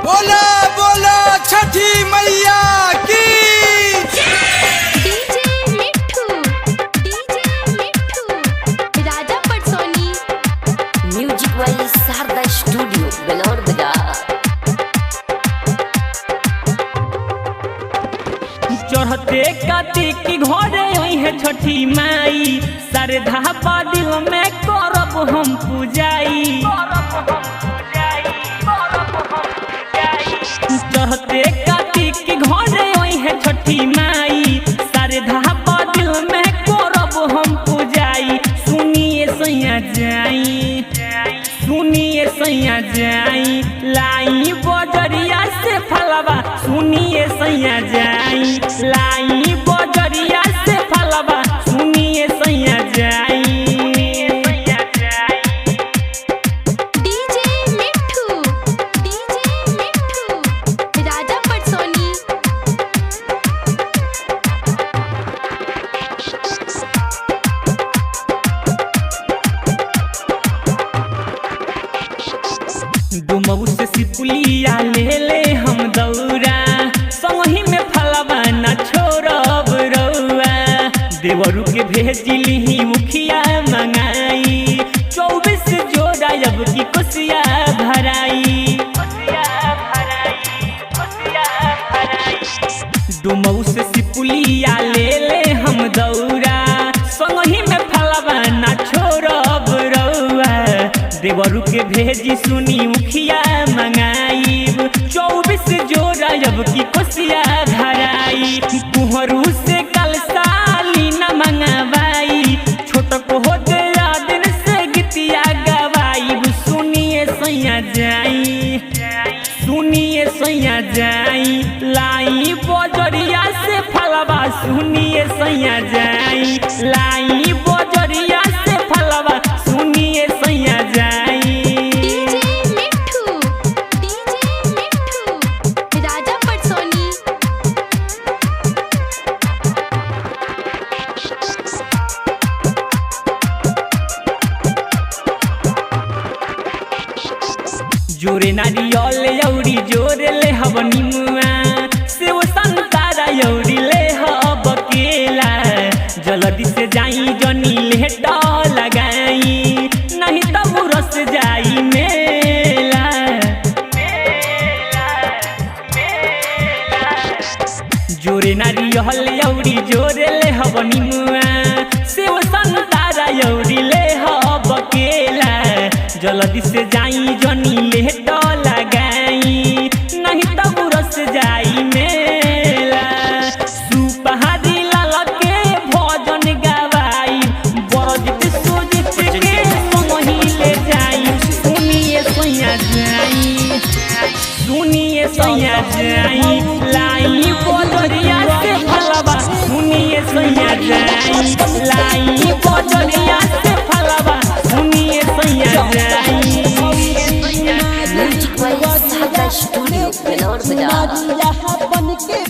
बोला बोला छठी मैया की। डीजे मिट्ठू राजा पटसोनी। म्यूजिक वाली शारदा स्टूडियो बेलोर बाजार। चढ़ते कार्तिक की घरे आई है छठी माई, श्रद्धा दिल में करब हम पूजाई। चढ़ते कार्तिक की घरे आई है छठी माई, श्रद्धा दिल में करब हम पूजाई। सुनिए सैया जाई, सुनिए सैया जाई, लाई बजरिया से फलवा। सुनिए सैया जाई, लाई बजरिया से फलवा। सुनिए सैया जाई। डीजे मिट्ठू राजा पटसोनी। डुमऊ से सिपुलिया ले ले हम दौरा, संगही में फलवा न छोड़ब रउआ। देवरू के भेजिली मुखिया मंगाई, 24 जोड़ा अब की कोसिया भराई। डुमऊ से सिपुलिया ले ले हम दौरा, संगही में फलवा न छोड़ब रउआ। देवरू के भेजी सुनी मुखिया मंगाई, 24 जोड़ा अब की कोसिया धराई। कुहरू से कल साली न मंगवाई, छोट को होते दिन से गीतिया गवाई। सुनिए सैया जाई, सुनिए सैया जाई, लाई बजरिया से फलवा। सुनिए सैया जाई, लाई बजरिया से फलवा। सुनिए सैया जाई। डीजे मिट्ठू राजा पटसोनी। जोरे नारियल यौरी जोरे ले हब निमुआ, सेव संतारा यौरी ले हब केला। जल्दी से जाई जनी लेट लगाई, नहीं तब रस जाई मेला। जोरे नारियल यौरी जोरे ले हब निमुआ, सेव संतारा यौरी ले हब केला। जल्दी से जाई जनी लेट लगाई, नहीं तब रस जाई मेला। सुपहारी लाल के भजन गवाई, बरजित सोजित के संगही ले जाई। सुनिए सैया जाई, सुनिए सैया जाई, लाई बजरिया से फलवा। सुनिए सैया जाई, लाई बजरिया